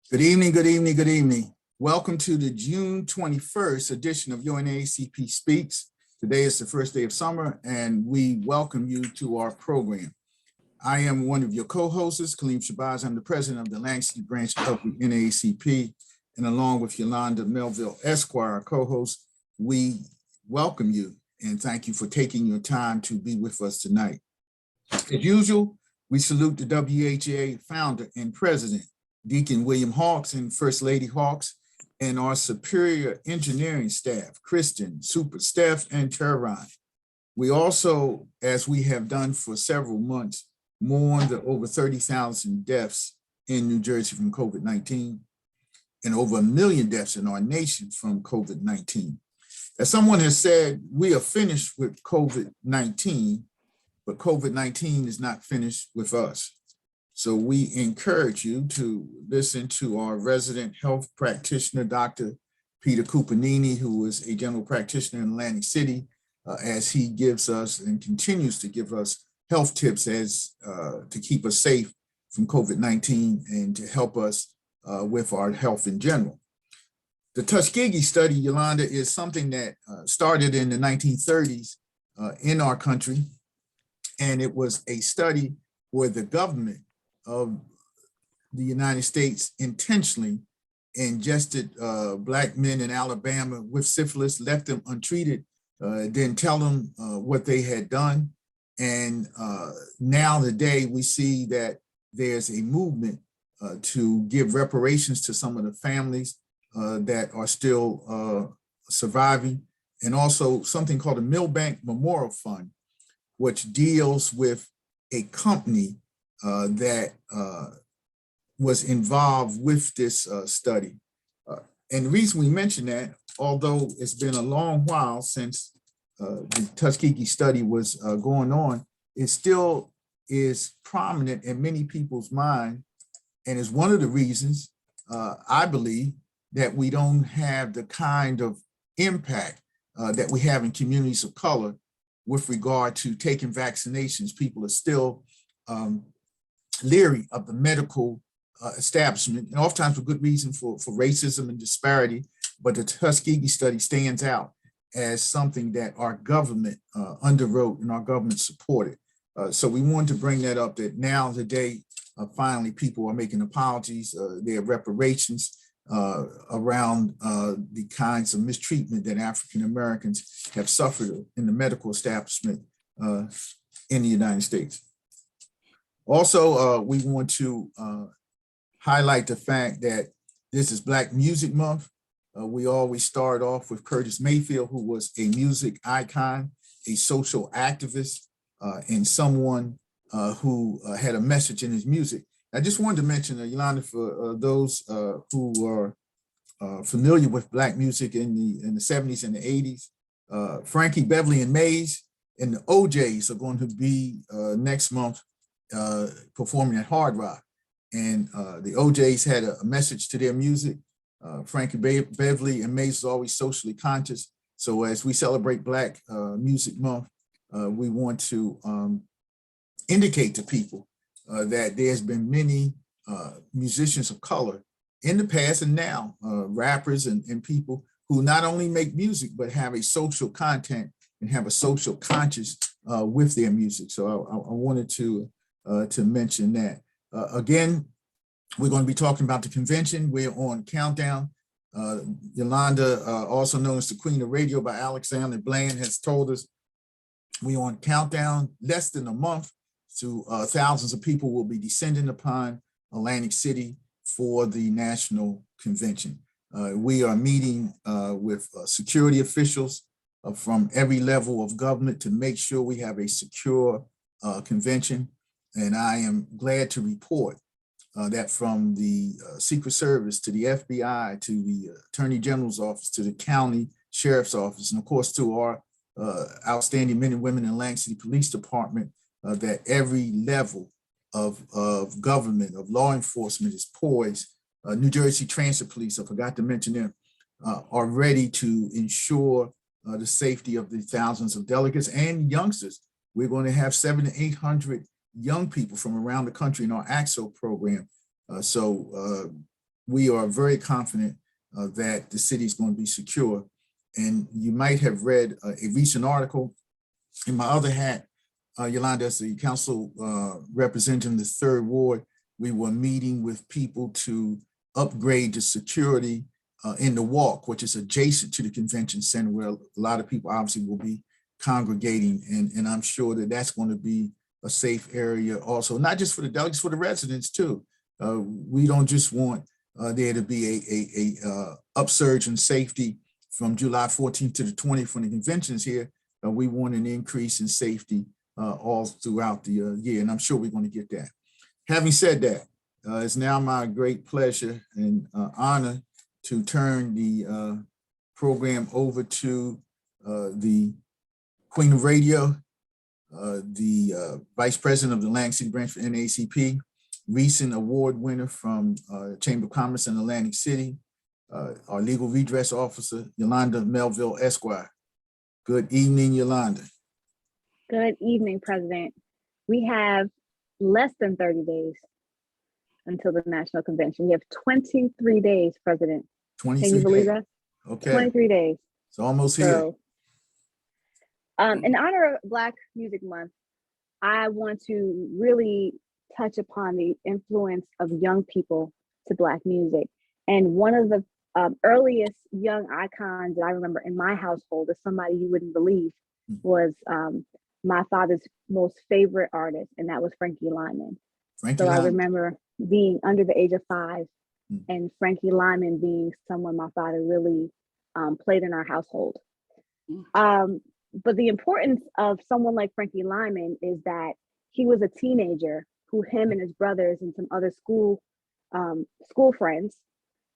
Good evening, good evening, good evening. Welcome to the June 21st edition of your NAACP Speaks. Today is the first day of summer, and we welcome you to our program. I am one of your co-hosts, Kaleem Shabazz. I'm the president of the Langston branch of the NAACP, and along with Yolanda Melville Esquire, our co-host, we welcome you and thank you for taking your time to be with us tonight. As usual, we salute the WHA founder and president, Deacon William Hawks and First Lady Hawks, and our superior engineering staff, Kristen, Super Steph, and Tehran. We also, as we have done for several months, mourn the over 30,000 deaths in New Jersey from COVID-19 and over 1 million deaths in our nation from COVID-19. As someone has said, we are finished with COVID-19, but COVID-19 is not finished with us. So we encourage you to listen to our resident health practitioner, Dr. Peter Cupanini, who is a general practitioner in Atlantic City, as he gives us and continues to give us health tips as to keep us safe from COVID-19 and to help us with our health in general. The Tuskegee study, Yolanda, is something that started in the 1930s in our country, and it was a study where the government of the United States intentionally ingested Black men in Alabama with syphilis, left them untreated, didn't tell them what they had done. And now today we see that there's a movement to give reparations to some of the families that are still surviving, and also something called the Milbank Memorial Fund, which deals with a company that was involved with this study. And the reason we mention that, although it's been a long while since the Tuskegee study was going on, it still is prominent in many people's mind, and is one of the reasons I believe that we don't have the kind of impact that we have in communities of color with regard to taking vaccinations. People are still leery of the medical establishment, and oftentimes for good reason, for racism and disparity. But the Tuskegee study stands out as something that our government underwrote and our government supported. So we wanted to bring that up, that now today, finally, people are making apologies, there are reparations around the kinds of mistreatment that African Americans have suffered in the medical establishment in the United States. Also, we want to highlight the fact that this is Black Music Month. We always start off with Curtis Mayfield, who was a music icon, a social activist, and someone who had a message in his music. I just wanted to mention, Yolanda, for those who are familiar with Black music in the 70s and the 80s, Frankie Beverly and Mays and the OJs are going to be next month performing at Hard Rock. And the OJs had a message to their music. Frankie Beverly and Mays is always socially conscious. So as we celebrate Black Music Month, we want to indicate to people that there's been many musicians of color in the past and now, rappers and people who not only make music, but have a social content and have a social conscience with their music. So I wanted to mention that. Again, we're going to be talking about the convention. We're on countdown. Yolanda, also known as the Queen of Radio by Alexander Bland, has told us we're on countdown, less than a month to thousands of people will be descending upon Atlantic City for the national convention. We are meeting with security officials from every level of government to make sure we have a secure convention. And I am glad to report that from the Secret Service to the FBI, to the Attorney General's office, to the county sheriff's office, and of course to our outstanding men and women in Atlantic City Police Department, that every level of government, of law enforcement is poised. New Jersey Transit Police, I forgot to mention them, are ready to ensure the safety of the thousands of delegates and youngsters. We're going to have 700 to 800 young people from around the country in our AXO program. So we are very confident that the city is going to be secure. And you might have read a recent article in my other hat, Yolanda, as the council representing the 3rd Ward. We were meeting with people to upgrade the security in the walk, which is adjacent to the convention center, where a lot of people obviously will be congregating. And I'm sure that that's going to be a safe area also, not just for the delegates, for the residents too. We don't just want there to be a upsurge in safety from July 14th to the 20th when the convention is here. We want an increase in safety all throughout the year, and I'm sure we're going to get that. Having said that, it's now my great pleasure and honor to turn the program over to the Queen of Radio, the Vice President of the Atlantic City Branch for NAACP, recent award winner from Chamber of Commerce in Atlantic City, our Legal Redress Officer, Yolanda Melville, Esquire. Good evening, Yolanda. Good evening, President. We have less than 30 days until the National Convention. We have 23 days, President. 23 Can you believe days. that? Okay. 23 days. It's almost here. So, in honor of Black Music Month, I want to really touch upon the influence of young people to Black music. And one of the earliest young icons that I remember in my household, is somebody you wouldn't believe, was my father's most favorite artist, and that was Frankie Lyman. I remember being under the age of 5 and Frankie Lyman being someone my father really played in our household. But the importance of someone like Frankie Lyman is that he was a teenager who him and his brothers and some other school friends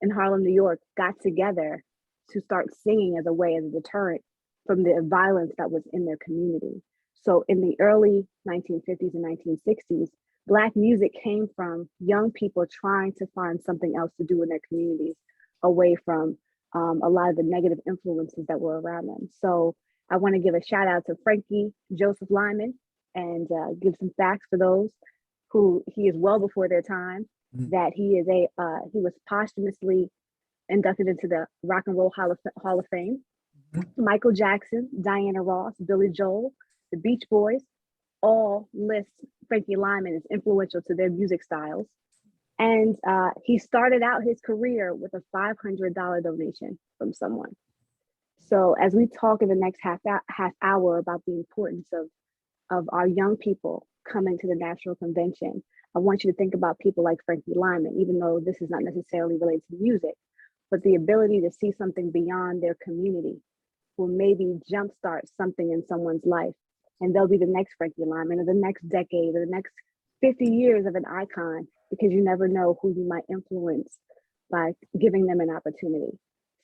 in Harlem, New York, got together to start singing as a way, as a deterrent from the violence that was in their community. So in the early 1950s and 1960s, Black music came from young people trying to find something else to do in their communities, away from a lot of the negative influences that were around them. So I want to give a shout out to Frankie Joseph Lyman and give some facts for those who he is well before their time, that he was posthumously inducted into the Rock and Roll Hall of Fame. Michael Jackson, Diana Ross, Billy Joel, the Beach Boys, all list Frankie Lyman as influential to their music styles. And he started out his career with a $500 donation from someone. So as we talk in the next half hour about the importance of our young people coming to the National Convention, I want you to think about people like Frankie Lyman, even though this is not necessarily related to music, but the ability to see something beyond their community will maybe jumpstart something in someone's life. And they'll be the next Frankie Lyman, or the next decade, or the next 50 years of an icon, because you never know who you might influence by giving them an opportunity.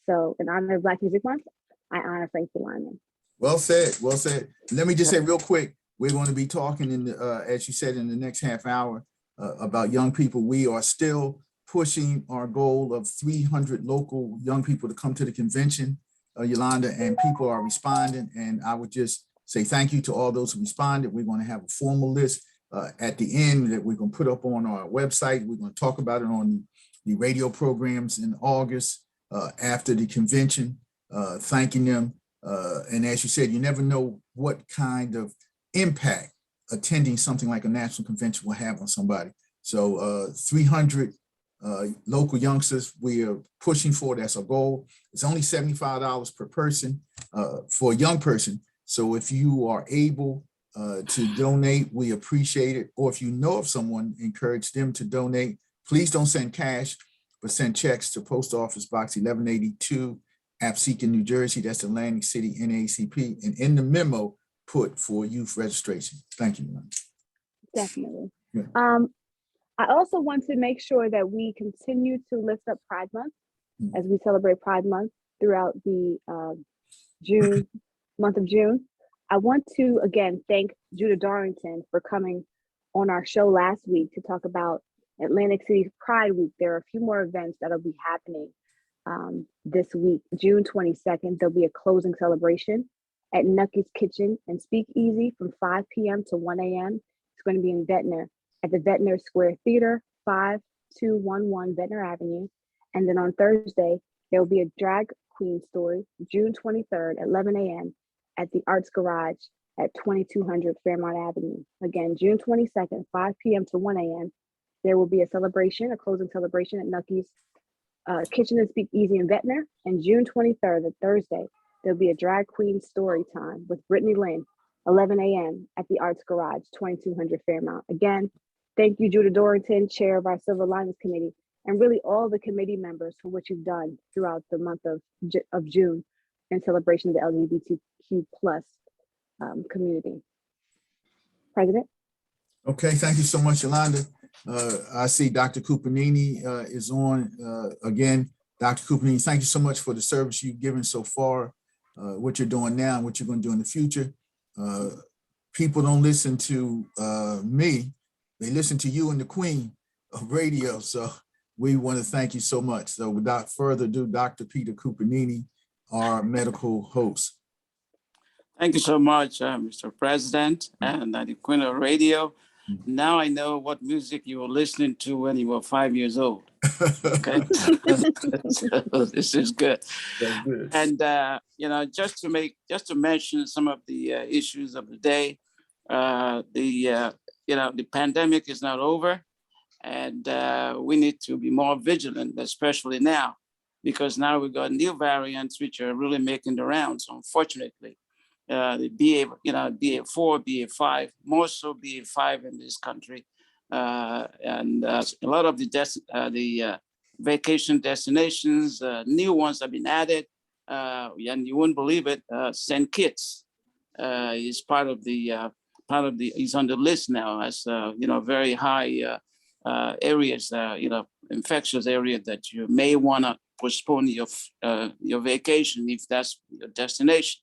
So in honor of Black Music Month, I honor Frankie Lyman. Well said, well said. Let me just say real quick, we're going to be talking in the, as you said, in the next half hour about young people. We are still pushing our goal of 300 local young people to come to the convention, Yolanda, and people are responding. And I would just say thank you to all those who responded. We're going to have a formal list at the end that we're going to put up on our website. We're going to talk about it on the radio programs in August after the convention, thanking them. And as you said, you never know what kind of impact attending something like a national convention will have on somebody. So 300 local youngsters we are pushing for. That's our goal. It's only $75 per person for a young person. So if you are able to donate, we appreciate it. Or if you know of someone, encourage them to donate. Please don't send cash, but send checks to Post Office Box 1182, Absecon, New Jersey. That's Atlantic City, NAACP. And in the memo, put for youth registration. Thank you. Definitely. Yeah. I also want to make sure that we continue to lift up Pride Month as we celebrate Pride Month throughout the month of June. I want to, again, thank Judah Darrington for coming on our show last week to talk about Atlantic City's Pride Week. There are a few more events that'll be happening this week. June 22nd, there'll be a closing celebration at Nucky's Kitchen and Speakeasy from 5 p.m. to 1 a.m. It's going to be in Ventnor at the Ventnor Square Theater, 5211 Ventnor Avenue. And then on Thursday, there will be a drag queen story, June 23rd at 11 a.m. at the Arts Garage at 2200 Fairmont Avenue. Again, June 22nd, 5 p.m. to 1 a.m. There will be a celebration, a closing celebration at Nucky's Kitchen and Speak Easy in Ventnor. And June 23rd, a Thursday, there'll be a drag queen story time with Brittany Lynn, 11 a.m. at the Arts Garage, 2200 Fairmount. Again, thank you, Judah Dorrington, chair of our Civil Linings Committee, and really all the committee members for what you've done throughout the month of June in celebration of the LGBTQ plus community. President? Okay, thank you so much, Yolanda. I see Dr. Cupanini is on again. Dr. Cupanini, thank you so much for the service you've given so far, what you're doing now and what you're going to do in the future. People don't listen to me, they listen to you and the queen of radio. So we want to thank you so much. So without further ado, Dr. Peter Cupanini, our medical host. Thank you so much, Mr. President and the Queen of Radio. Now I know what music you were listening to when you were 5 years old. Okay, so this is good. That's good. And just to mention some of the issues of the day. The pandemic is not over, and we need to be more vigilant, especially now, because now we've got new variants which are really making the rounds, unfortunately. The BA4, BA5, more so BA5 in this country. And a lot of the vacation destinations, new ones have been added. And you wouldn't believe it, St. Kitts is is on the list now as, very high areas, infectious area that you may want to postpone your vacation if that's your destination.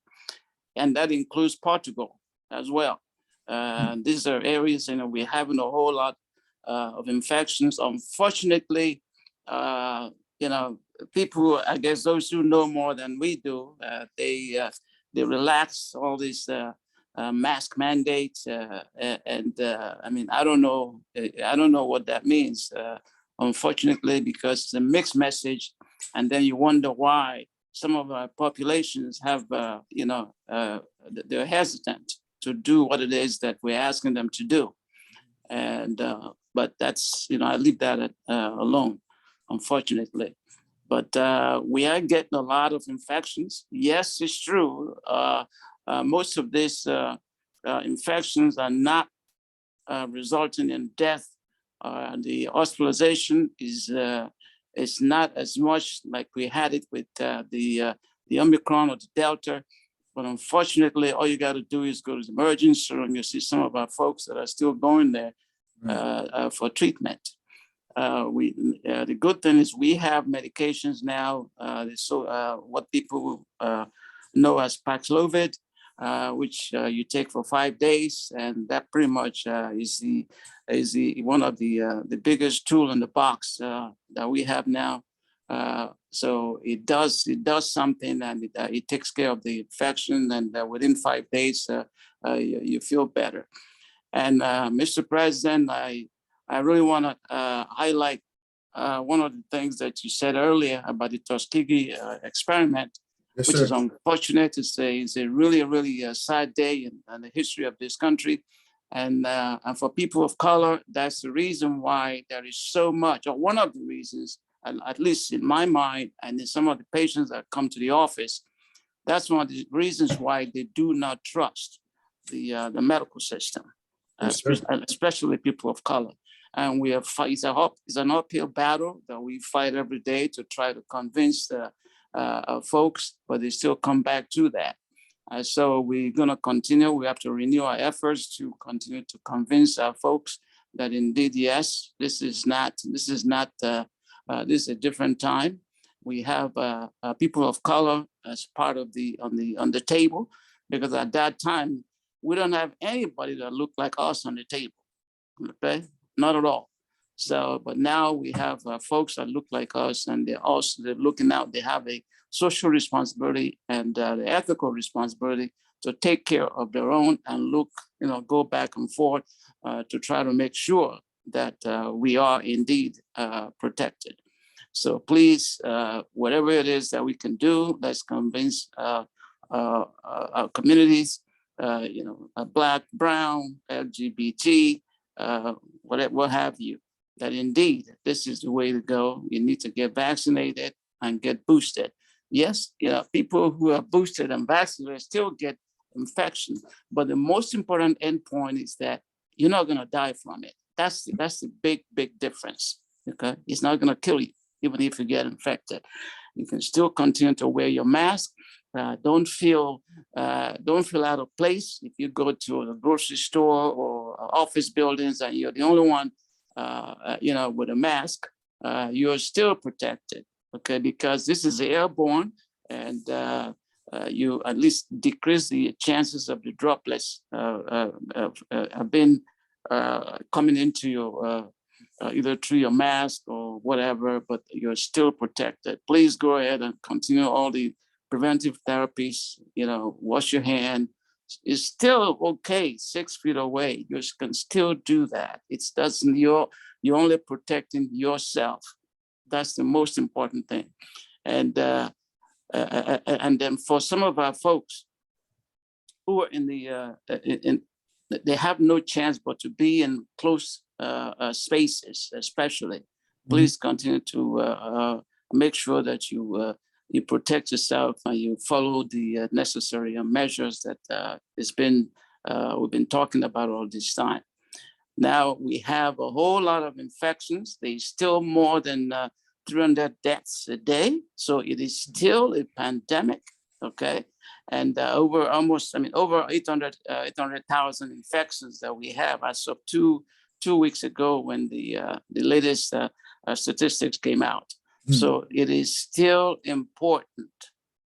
And that includes Portugal as well. These are areas, we're having a whole lot of infections. Unfortunately, people, I guess those who know more than we do, they relax all these mask mandates, I don't know what that means. Unfortunately, because it's a mixed message, and then you wonder why some of our populations have, they're hesitant to do what it is that we're asking them to do. And, but that's, I leave that alone, unfortunately. But we are getting a lot of infections. Yes, it's true. Most of these infections are not resulting in death. The hospitalization is not as much like we had it with the Omicron or the Delta. But unfortunately, all you got to do is go to the emergency room. You see some of our folks that are still going there for treatment. The good thing is we have medications now. What people know as Paxlovid, which you take for 5 days, and that pretty much is one of the biggest tool in the box that we have now. So it does something, and it takes care of the infection, and within 5 days you feel better. And Mr. President, I really want to highlight one of the things that you said earlier about the Tuskegee experiment. Yes, which is unfortunate to say. It's a really sad day in the history of this country. And for people of color, that's the reason why there is so much, or one of the reasons, at least in my mind, and in some of the patients that come to the office, that's one of the reasons why they do not trust the medical system, especially people of color. And we have it's an uphill battle that we fight every day to try to convince folks, but they still come back to that. So we're going to continue. We have to renew our efforts to continue to convince our folks that indeed, yes, this is a different time. We have people of color as part of on the table, because at that time we don't have anybody that look like us on the table. Okay, not at all. So, but now we have folks that look like us, and they're looking out. They have a social responsibility and the ethical responsibility to take care of their own and go back and forth to try to make sure that we are indeed protected. So please, whatever it is that we can do, let's convince our communities, Black, Brown, LGBT, what have you, that indeed this is the way to go. You need to get vaccinated and get boosted. Yes, people who are boosted and vaccinated still get infection, but the most important endpoint is that you're not going to die from it. That's the big difference. Okay, it's not going to kill you even if you get infected. You can still continue to wear your mask. Don't feel out of place if you go to a grocery store or office buildings and you're the only one, with a mask. You're still protected, okay? Because this is airborne, and you at least decrease the chances of the droplets have been coming into your either through your mask or whatever, but you're still protected. Please go ahead and continue all the preventive therapies, wash your hand. It's still okay 6 feet away. You can still do that. You're only protecting yourself. That's the most important thing. And then for some of our folks who are they have no chance but to be in close spaces, especially. Please continue to make sure that you protect yourself and you follow the necessary measures that we've been talking about all this time. Now we have a whole lot of infections. There's still more than 300 deaths a day, so it is still a pandemic. Okay, and over 800,000 infections that we have as of two weeks ago when the latest statistics came out. So it is still important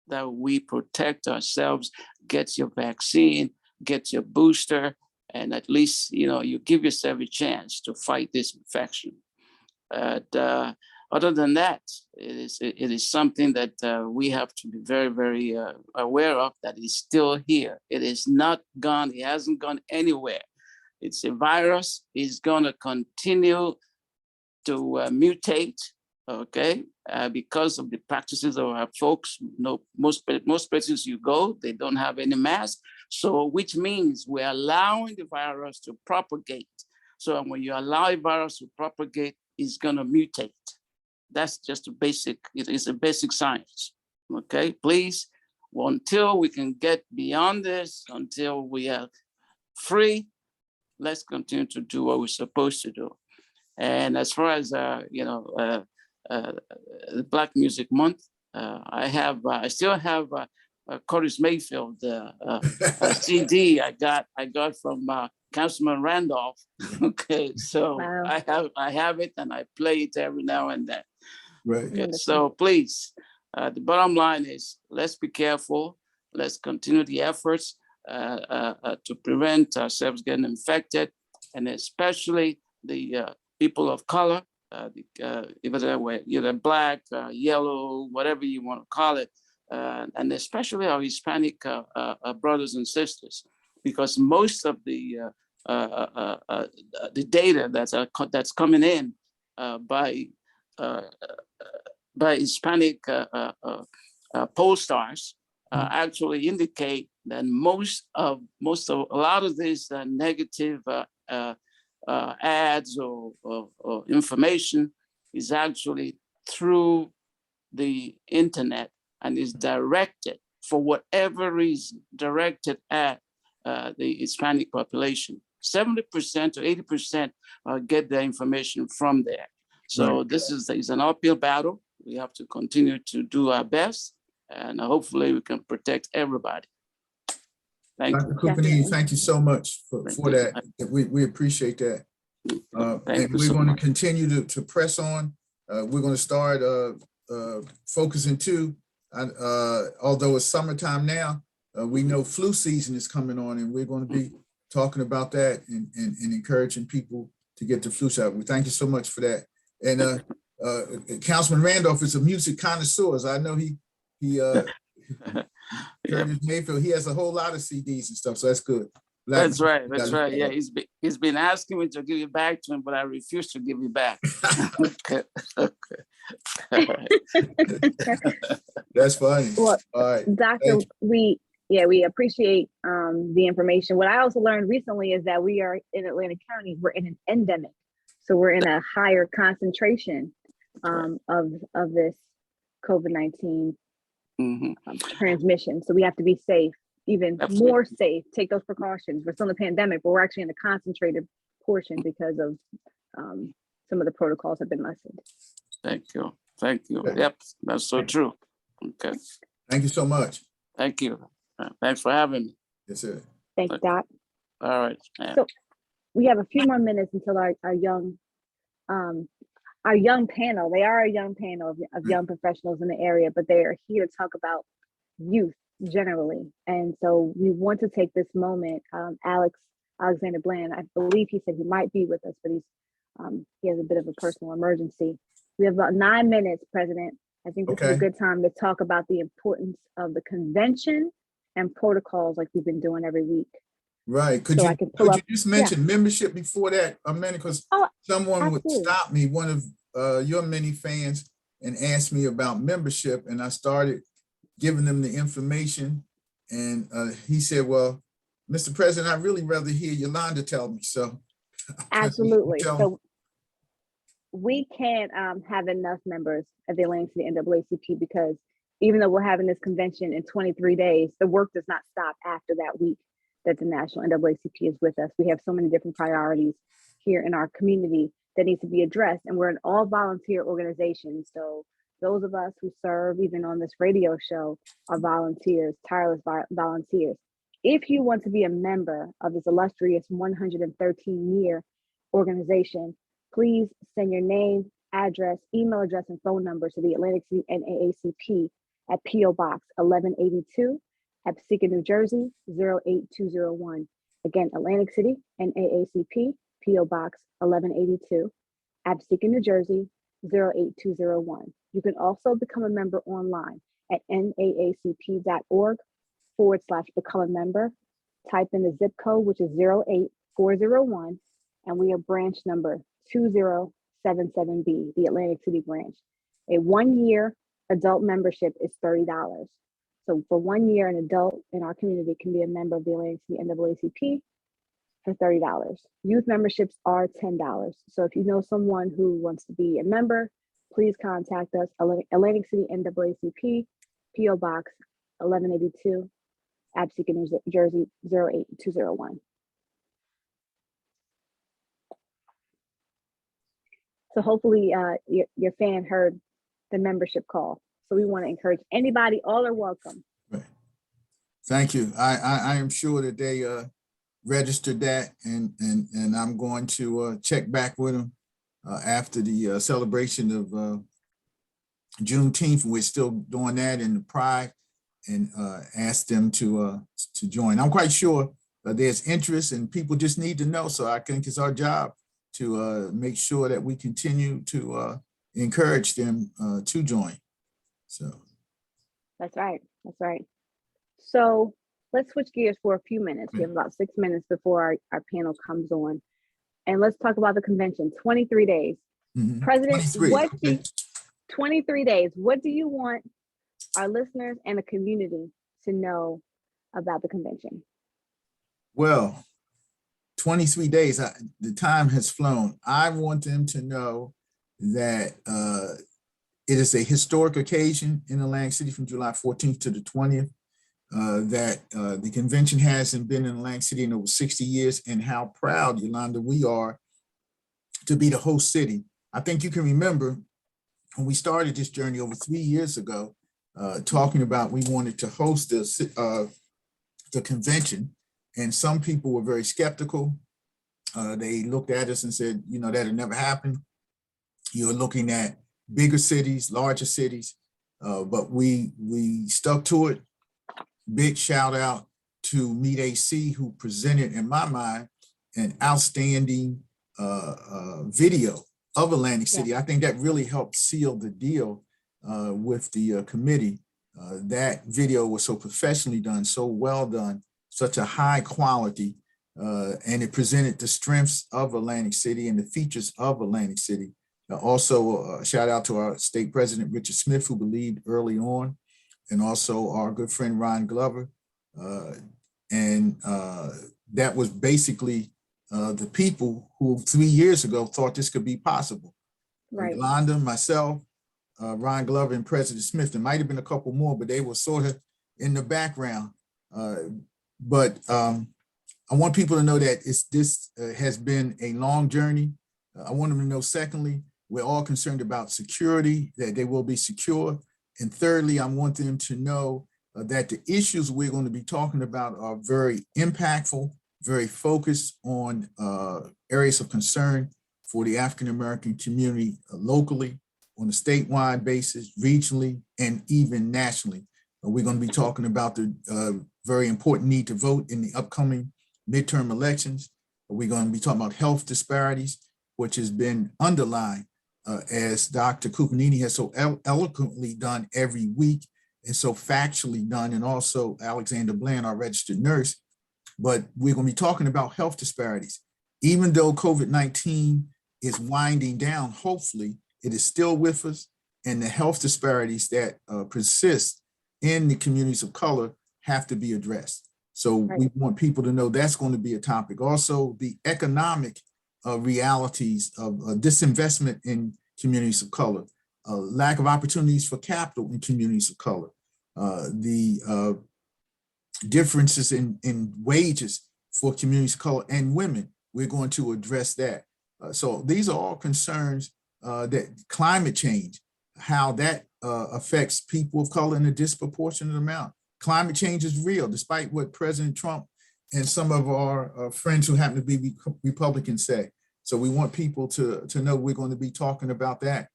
that we protect ourselves, get your vaccine, get your booster, and at least you give yourself a chance to fight this infection. Other than that, it is something that we have to be very, very aware of, that is still here. It is not gone. It hasn't gone anywhere. It's a virus. It's going to continue to mutate, okay, because of the practices of our folks. Most places you go, they don't have any mask. So which means we're allowing the virus to propagate. So when you allow a virus to propagate, it's going to mutate. That's just it's a basic science, okay? Please, until we can get beyond this, until we are free, let's continue to do what we're supposed to do. And as far as, the Black Music Month, I still have Curtis Mayfield CD I got from Councilman Randolph. Okay, so wow. I have it and I play it every now and then. Right. Okay, so please, the bottom line is, let's be careful. Let's continue the efforts to prevent ourselves getting infected, and especially the people of color, either Black, yellow, whatever you want to call it, and especially our Hispanic brothers and sisters, because most of the data that's coming in by Hispanic pollstars actually indicate that a lot of these negative ads or information is actually through the internet and is directed, for whatever reason, directed at the Hispanic population. 70% to 80% get their information from there. So this is an uphill battle. We have to continue to do our best, and hopefully we can protect everybody. Thank Dr. Kupini, thank you so much for that. We appreciate that. And we're going to continue to press on. We're going to start focusing too. Although it's summertime now, we know flu season is coming on, and we're going to be talking about that and encouraging people to get the flu shot. We thank you so much for that. And Councilman Randolph is a music connoisseur. As I know Curtis Mayfield, he has a whole lot of CDs and stuff, so that's good. Black That's right. That's music. right. Yeah, he's been asking me to give it back to him, but I refuse to give it back. Okay. Okay. All right. That's funny. Well, All right. Doctor, we appreciate the information. What I also learned recently is that we are in Atlantic County, we're in an endemic. So we're in a higher concentration of this COVID-19 transmission. So we have to be safe, even Absolutely. more safe, take those precautions. We're still in the pandemic, but we're actually in a concentrated portion because of some of the protocols have been lessened. Thank you. Thank you. Okay. Yep, that's so true. Okay. Thank you so much. Thank you. Thanks for having me. Yes, sir. Thanks, Okay. Doc. All right. Yeah. So we have a few more minutes until our young panel. They are a young panel of young professionals in the area, but they are here to talk about youth generally. And so we want to take this moment. Alexander Bland, I believe he said he might be with us, but he has a bit of a personal emergency. We have about 9 minutes, President. I think this is a good time to talk about the importance of the convention and protocols like we've been doing every week. Right. Could you just mention membership before that a minute? Because someone would stop me, one of your many fans, and ask me about membership. And I started giving them the information. And he said, well, Mr. President, I'd really rather hear Yolanda tell me. So absolutely. So we can't have enough members of the Atlantic City NAACP because even though we're having this convention in 23 days, the work does not stop after that week that the National NAACP is with us. We have so many different priorities here in our community that need to be addressed. And we're an all volunteer organization. So those of us who serve even on this radio show are volunteers, tireless volunteers. If you want to be a member of this illustrious 113-year organization, please send your name, address, email address, and phone number to the Atlantic City NAACP at P.O. Box 1182, Absecon, New Jersey, 08201. Again, Atlantic City NAACP, P.O. Box 1182, Absecon, New Jersey, 08201. You can also become a member online at naacp.org/become a member. Type in the zip code, which is 08401, and we are branch number 2077B, the Atlantic City branch. A 1-year adult membership is $30. So for 1 year, an adult in our community can be a member of the Atlantic City NAACP for $30. Youth memberships are $10. So if you know someone who wants to be a member, please contact us. Atlantic City NAACP, P.O. Box 1182, Absecon, New Jersey, 08201. So hopefully your fan heard the membership call. So we want to encourage anybody, all are welcome. Right. Thank you. I am sure that they registered that, and I'm going to check back with them after the celebration of Juneteenth. We're still doing that in the Pride, and ask them to join. I'm quite sure there's interest, and people just need to know. So I think it's our job to make sure that we continue to encourage them to join. So that's right. That's right. So let's switch gears for a few minutes. We have about 6 minutes before our panel comes on. And let's talk about the convention, 23 days. Mm-hmm. President, 23 days. What do you want our listeners and the community to know about the convention? Well, 23 days, the time has flown. I want them to know that it is a historic occasion in Atlantic City from July 14th to the 20th, that the convention hasn't been in Atlantic City in over 60 years, and how proud, Yolanda, we are to be the host city. I think you can remember when we started this journey over 3 years ago, talking about we wanted to host the convention, and some people were very skeptical. They looked at us and said, you know, that'll never happen. You're looking at bigger cities, larger cities, but we stuck to it. Big shout out to Meet AC, who presented, in my mind, an outstanding video of Atlantic City. I think that really helped seal the deal with the committee. That video was so professionally done, so well done, such a high quality and it presented the strengths of Atlantic City and the features of Atlantic City. Also, shout out to our state president, Richard Smith, who believed early on, and also our good friend, Ron Glover. That was basically the people who 3 years ago thought this could be possible. Right. Yolanda, myself, Ron Glover, and President Smith. There might have been a couple more, but they were sort of in the background. I want people to know that this has been a long journey. I want them to know, secondly, we're all concerned about security, that they will be secure. And thirdly, I want them to know that the issues we're going to be talking about are very impactful, very focused on areas of concern for the African-American community locally, on a statewide basis, regionally, and even nationally. We're going to be talking about the very important need to vote in the upcoming midterm elections. We're going to be talking about health disparities, which has been underlined as Dr. Cupanini has so eloquently done every week, and so factually done, and also Alexander Bland, our registered nurse. But we're going to be talking about health disparities. Even though COVID-19 is winding down, hopefully, it is still with us, and the health disparities that persist in the communities of color have to be addressed. So we want people to know that's going to be a topic. Also, the economic realities of disinvestment in communities of color, lack of opportunities for capital in communities of color, the differences in wages for communities of color and women. We're going to address that. So these are all concerns that climate change, how that affects people of color in a disproportionate amount. Climate change is real, despite what President Trump and some of our friends who happen to be Republicans say. So we want people to know we're going to be talking about that.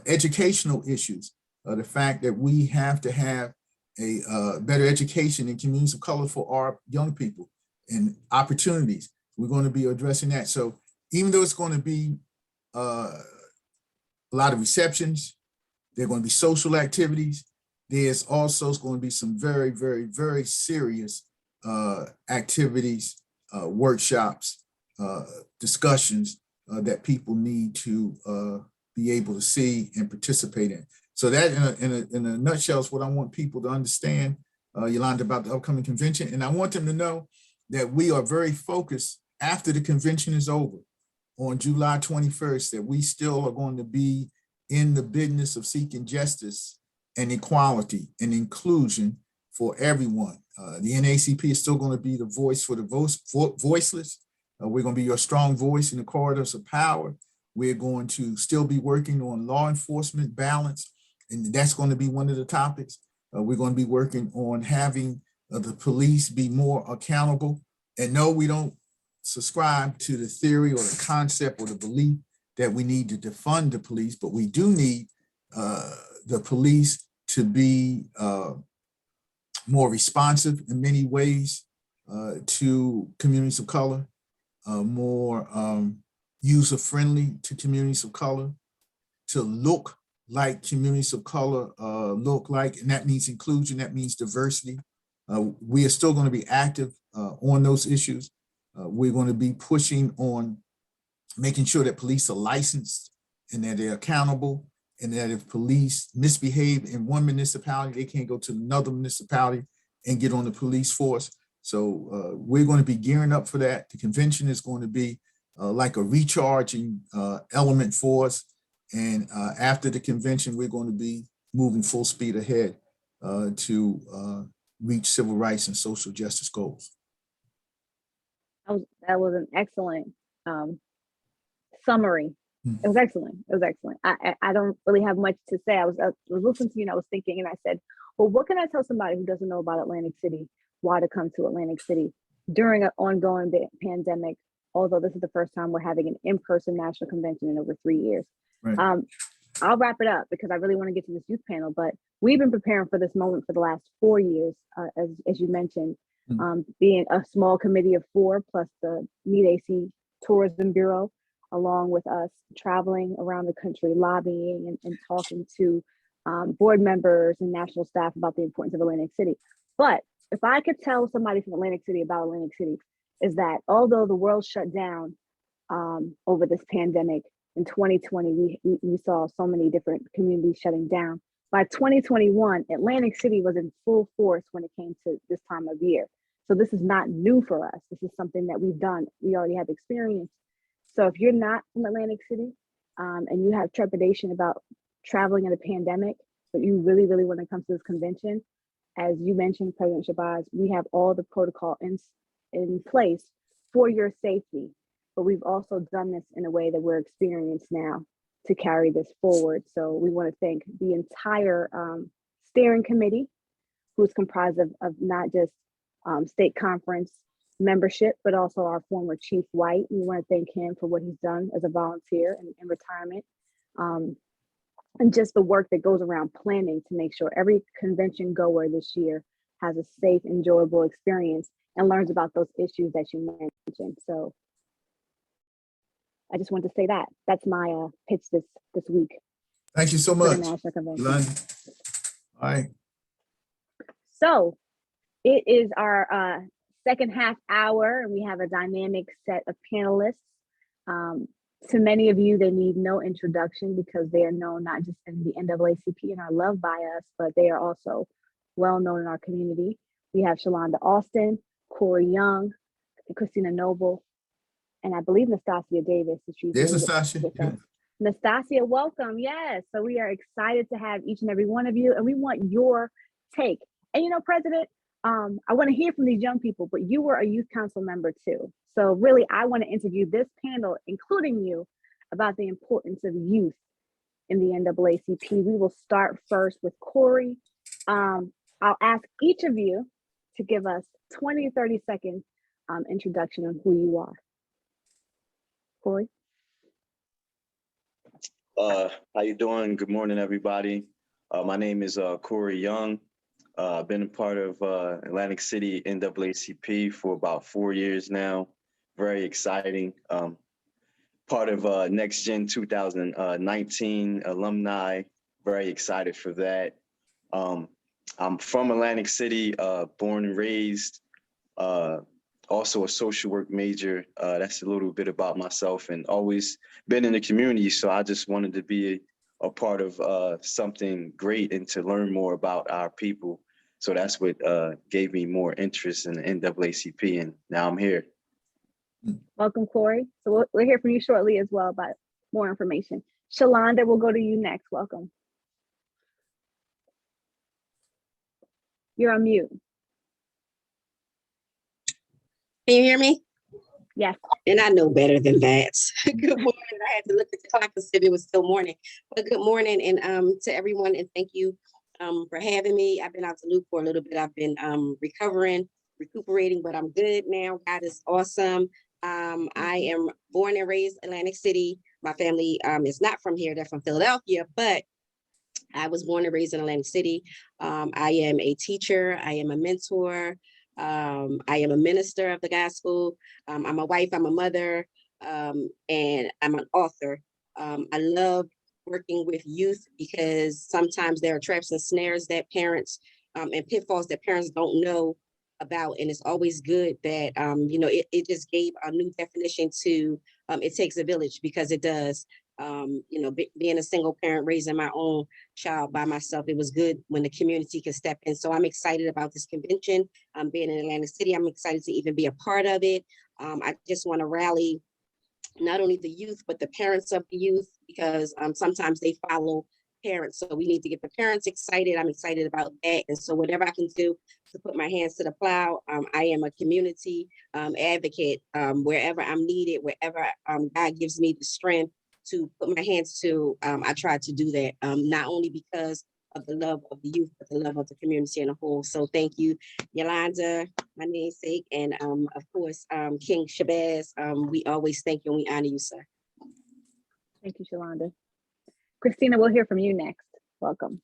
Educational issues, the fact that we have to have a better education in communities of color for our young people and opportunities. We're going to be addressing that. So even though it's going to be a lot of receptions, there are going to be social activities, there's also going to be some very, very, very serious activities, workshops, discussions that people need to be able to see and participate in. So that in a nutshell is what I want people to understand, Yolanda, about the upcoming convention. And I want them to know that we are very focused after the convention is over on July 21st, that we still are going to be in the business of seeking justice and equality and inclusion for everyone. The NAACP is still going to be the voice for the voiceless. We're going to be your strong voice in the corridors of power. We're going to still be working on law enforcement balance, and that's going to be one of the topics. We're going to be working on having the police be more accountable. And no, we don't subscribe to the theory or the concept or the belief that we need to defund the police, but we do need the police to be more responsive in many ways to communities of color, more user-friendly to communities of color, to look like communities of color look like, and that means inclusion, that means diversity. We are still going to be active on those issues. We're going to be pushing on making sure that police are licensed and that they're accountable, and that if police misbehave in one municipality, they can't go to another municipality and get on the police force. So we're going to be gearing up for that. The convention is going to be like a recharging element for us. And after the convention, we're going to be moving full speed ahead to reach civil rights and social justice goals. That was an excellent summary. It was excellent. It was excellent. I don't really have much to say. I was listening to you and I was thinking, and I said, well, what can I tell somebody who doesn't know about Atlantic City, why to come to Atlantic City during an ongoing pandemic, although this is the first time we're having an in-person national convention in over 3 years. Right. I'll wrap it up because I really want to get to this youth panel, but we've been preparing for this moment for the last 4 years, as you mentioned, being a small committee of 4 plus the NAACP Tourism Bureau, along with us traveling around the country, lobbying and talking to board members and national staff about the importance of Atlantic City. But if I could tell somebody from Atlantic City about Atlantic City, is that although the world shut down over this pandemic in 2020, we saw so many different communities shutting down. By 2021, Atlantic City was in full force when it came to this time of year. So this is not new for us. This is something that we've done. We already have experience. So if you're not from Atlantic City and you have trepidation about traveling in a pandemic, but you really, really want to come to this convention, as you mentioned, President Shabazz, we have all the protocol in place for your safety. But we've also done this in a way that we're experienced now to carry this forward. So we want to thank the entire steering committee, who's comprised of not just state conference membership, but also our former Chief White. We want to thank him for what he's done as a volunteer in retirement. And just the work that goes around planning to make sure every convention goer this year has a safe, enjoyable experience and learns about those issues that you mentioned. So I just want to say that. That's my pitch this week. Thank you so for the much, National Convention. Yolanda. All right. So it is our second half hour, and we have a dynamic set of panelists. To many of you, they need no introduction because they are known not just in the NAACP and are loved by us, but they are also well known in our community. We have Shalonda Austin, Corey Young, Christina Noble, and I believe Nastasia Davis. There's Nastasia. Yeah. Nastasia, welcome. Yes. So we are excited to have each and every one of you, and we want your take. And you know, President, I want to hear from these young people, but you were a youth council member too. So really, I want to interview this panel, including you, about the importance of youth in the NAACP. We will start first with Corey. I'll ask each of you to give us 20 or 30 second introduction on who you are. Corey? How you doing? Good morning, everybody. My name is Corey Young. I've been a part of Atlantic City NAACP for about 4 years now. Very exciting. Part of Next Gen 2019 alumni. Very excited for that. I'm from Atlantic City, born and raised. Also a social work major. That's a little bit about myself, and always been in the community. So I just wanted to be a part of something great and to learn more about our people. So that's what gave me more interest in the NAACP, and now I'm here. Welcome, Corey. So we'll hear from you shortly as well about more information. Shalonda, we'll go to you next. Welcome. You're on mute. Can you hear me? Yes. And I know better than that. Good morning. I had to look at the clock and said it was still morning. But good morning, and to everyone, and thank you for having me. I've been out to loop for a little bit. I've been recuperating, but I'm good now. God is awesome. I am born and raised Atlantic City. My family is not from here. They're from Philadelphia, but I was born and raised in Atlantic City. I am a teacher. I am a mentor. I am a minister of the gospel. I'm a wife. I'm a mother. And I'm an author. I love working with youth because sometimes there are traps and snares that parents and pitfalls that parents don't know about. And it's always good that, it just gave a new definition to it takes a village, because it does. Being a single parent, raising my own child by myself, it was good when the community could step in. So I'm excited about this convention. Being in Atlantic City, I'm excited to even be a part of it. I just want to rally not only the youth, but the parents of the youth, because sometimes they follow parents. So we need to get the parents excited. I'm excited about that. And so whatever I can do to put my hands to the plow, I am a community advocate wherever I'm needed, wherever God gives me the strength to put my hands to, I try to do that, not only because of the love of the youth, but the love of the community in a whole. So thank you, Yolanda, my namesake, and of course, King Shabazz. We always thank you and we honor you, sir. Thank you, Shalonda. Christina, we'll hear from you next. Welcome.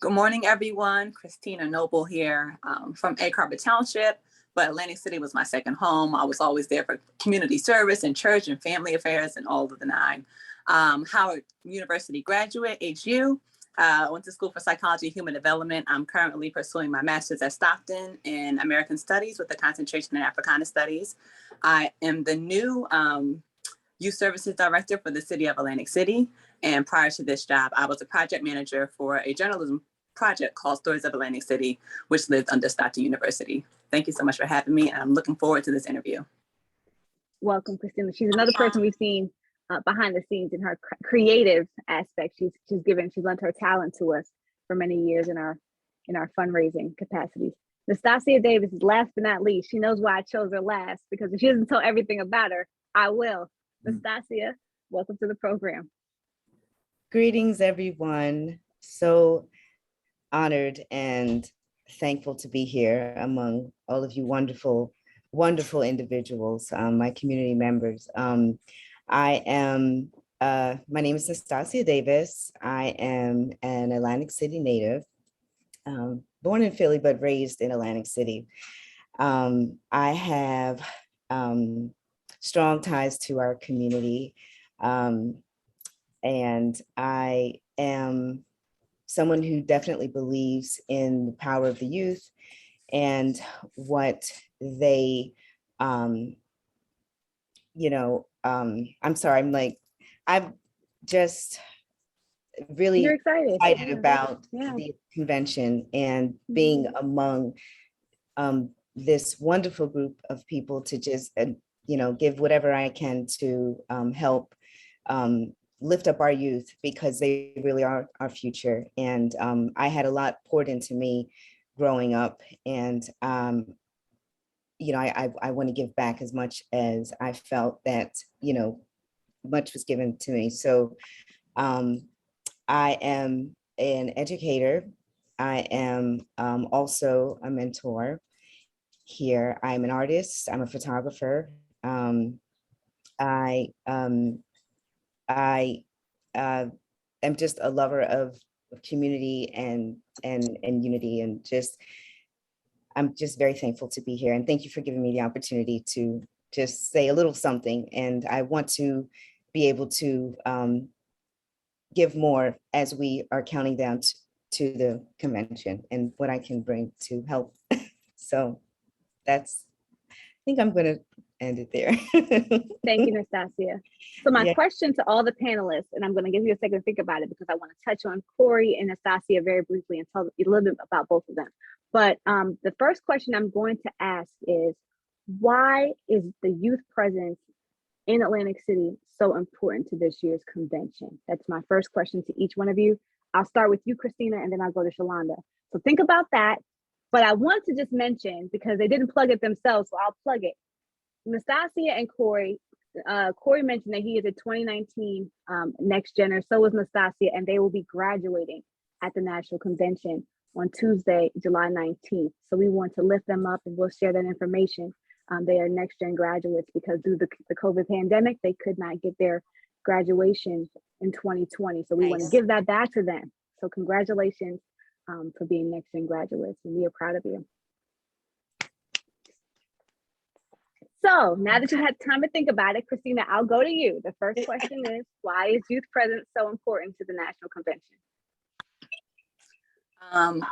Good morning, everyone. Christina Noble here from Egg Harbor Township, but Atlantic City was my second home. I was always there for community service and church and family affairs and all of the nine. Howard University graduate, HU. Went to school for psychology and human development. I'm currently pursuing my master's at Stockton in American Studies with a concentration in Africana Studies. I am the new Youth Services Director for the City of Atlantic City. And prior to this job, I was a project manager for a journalism project called Stories of Atlantic City, which lived under Stockton University. Thank you so much for having me, and I'm looking forward to this interview. Welcome, Christina. She's another person we've seen behind the scenes in her creative aspect. She's lent her talent to us for many years in our fundraising capacities. Nastasia Davis is last but not least. She knows why I chose her last, because if she doesn't tell everything about her, I will. Nastasia, welcome to the program. Greetings, everyone. So honored and thankful to be here among all of you wonderful, wonderful individuals, my community members. My name is Nastasia Davis. I am an Atlantic City native, born in Philly, but raised in Atlantic City. I have strong ties to our community, and I am someone who definitely believes in the power of the youth and what they, I'm sorry, I'm just really excited about the convention and being among this wonderful group of people to just, give whatever I can to help lift up our youth, because they really are our future. And I had a lot poured into me growing up, and I want to give back as much as I felt that, much was given to me. So I am an educator. I am also a mentor here. I'm an artist. I'm a photographer. I am just a lover of community and unity, and I'm just very thankful to be here. And thank you for giving me the opportunity to just say a little something. And I want to be able to give more as we are counting down to the convention and what I can bring to help. So I think I'm going to end it there. Thank you, Nastasia. So my question to all the panelists, and I'm going to give you a second to think about it, because I want to touch on Corey and Nastasia very briefly and tell you a little bit about both of them. But the first question I'm going to ask is, why is the youth presence in Atlantic City so important to this year's convention? That's my first question to each one of you. I'll start with you, Christina, and then I'll go to Shalonda. So think about that. But I want to just mention, because they didn't plug it themselves, so I'll plug it. Nastasia and Corey, Corey mentioned that he is a 2019 Next Genner, so is Nastasia, and they will be graduating at the National Convention on Tuesday, July 19th. So we want to lift them up, and we'll share that information. They are Next Gen graduates, because due to the COVID pandemic, they could not get their graduation in 2020. So we want to give that back to them. So congratulations for being Next Gen graduates, and we are proud of you. So now that you had time to think about it, Christina, I'll go to you. The first question is, why is youth presence so important to the National Convention?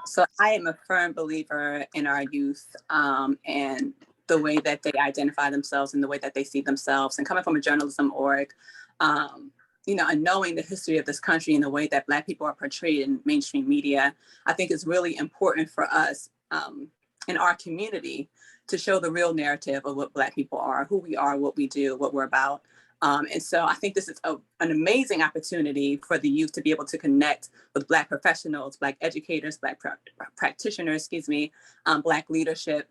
So I am a firm believer in our youth and the way that they identify themselves and the way that they see themselves. And coming from a journalism org, and knowing the history of this country and the way that Black people are portrayed in mainstream media, I think it's really important for us in our community to show the real narrative of what Black people are, who we are, what we do, what we're about. And so I think this is an amazing opportunity for the youth to be able to connect with Black professionals, Black educators, Black practitioners, Black leadership,